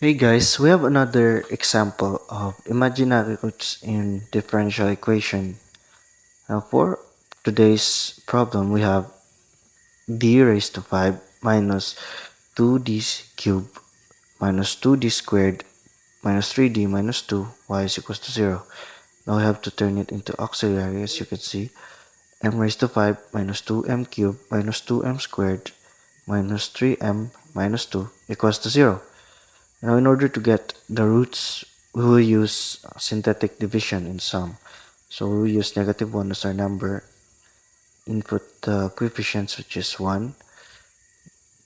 Hey guys, we have another example of imaginary roots in differential equation. Now for today's problem, we have d raised to 5 minus 2d cubed minus 2d squared minus 3d minus 2 y is equals to 0. Now we have to turn it into auxiliary, as you can see. M raised to 5 minus 2m cubed minus 2m squared minus 3m minus 2 equals to 0. Now, in order to get the roots, we will use synthetic division in sum. So we will use negative 1 as our number, input the coefficients, which is 1,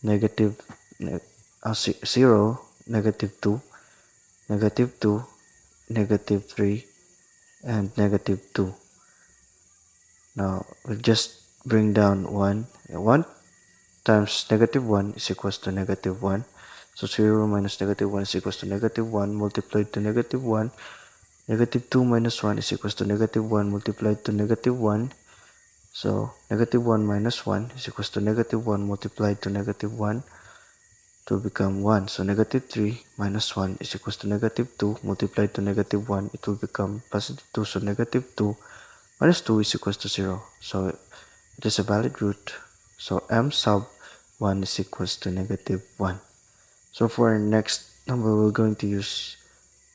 negative 0, negative 2, negative 2, negative 3, and negative 2. Now, we'll just bring down 1. 1 times negative 1 is equals to negative 1. So 0 minus negative 1 is equals to negative 1 multiplied to negative 1. Negative 2 minus 1 is equals to negative 1 multiplied to negative 1. So negative 1 minus 1 is equals to negative 1 multiplied to negative 1 to become 1. So negative 3 minus 1 is equals to negative 2 multiplied to negative 1. It will become positive 2. So negative 2 minus 2 is equals to 0. So it is a valid root. So m sub 1 is equals to negative 1. So for our next number, we're going to use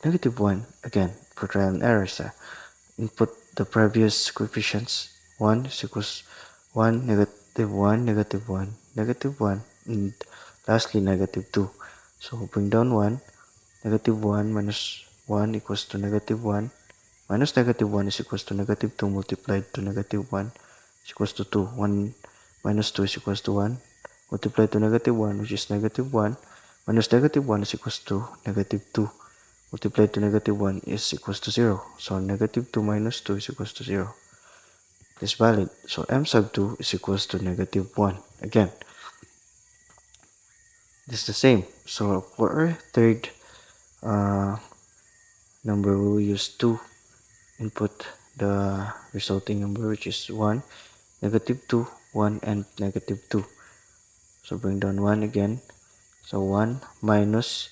negative 1 again for trial and error. Input the previous coefficients. 1 is equals 1, negative 1, negative 1, negative 1, and lastly negative 2. So bring down 1, negative 1 minus 1 equals to negative 1, minus negative 1 is equals to negative 2 multiplied to negative 1 is equals to 2. 1 minus 2 is equals to 1, multiplied to negative 1, which is negative 1, minus negative 1 is equals to negative 2. Multiplied to negative 1 is equals to 0. So negative 2 minus 2 is equals to 0. This is valid. So m sub 2 is equals to negative 1. Again, this is the same. So for our third number, we will use 2. Input the resulting number, which is 1, negative 2, 1, and negative 2. So bring down 1 again. So 1 minus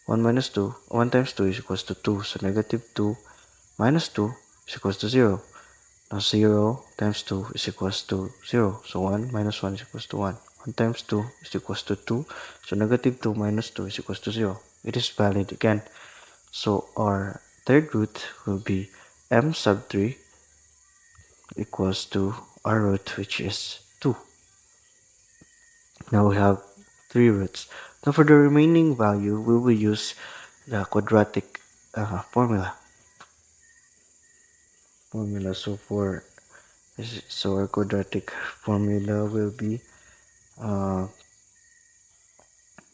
2, 1 times 2 is equals to 2. So negative 2 minus 2 is equals to 0. Now 0 times 2 is equals to 0. So 1 minus 1 is equals to 1. 1 times 2 is equals to 2. So negative 2 minus 2 is equals to 0. It is valid again. So our third root will be m sub 3 equals to our root, which is 2. Now we have 3 roots. Now for the remaining value, we will use the quadratic formula. So our quadratic formula will be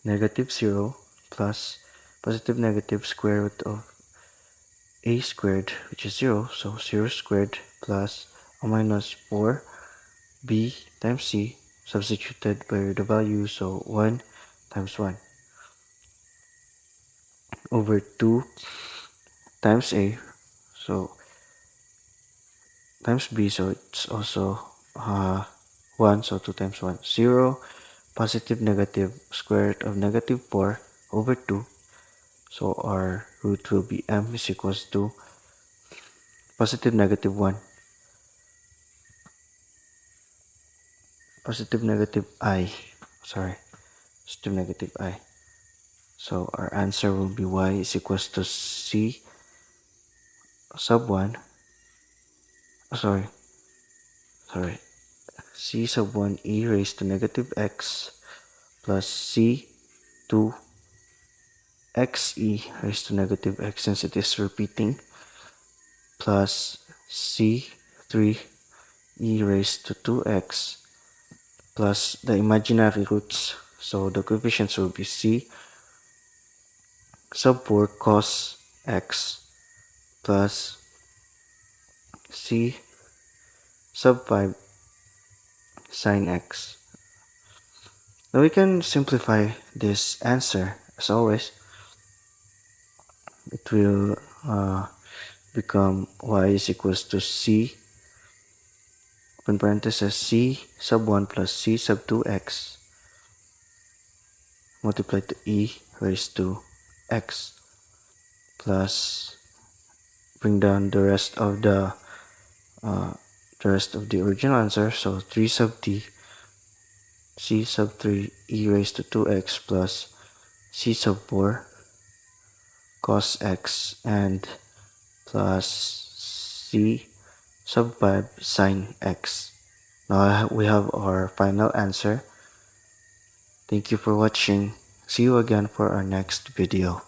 negative 0 plus positive negative square root of a squared, which is 0. So 0 squared plus a minus 4b times c, substituted by the value. So 1 times 1 over 2 times a, so times b, so it's also 1, so 2 times 1, 0, positive negative square root of negative 4 over 2. So our root will be m is equals to positive negative 1, positive negative I, positive negative I. So our answer will be y is equals to c sub 1, c sub 1 e raised to negative x plus c 2 xe raised to negative x, since it is repeating, plus c 3 e raised to 2x plus the imaginary roots. So the coefficients will be c sub 4 cos x plus c sub 5 sin x. Now we can simplify this answer. As always, it will become y is equals to c, open parenthesis, c sub 1 plus c sub 2x multiplied to e raised to x plus bring down the rest of the original answer. So 3 sub t c sub 3 e raised to 2x plus c sub 4 cos x and plus c sub 5 sine x. Now we have our final answer. Thank you for watching. See you again for our next video.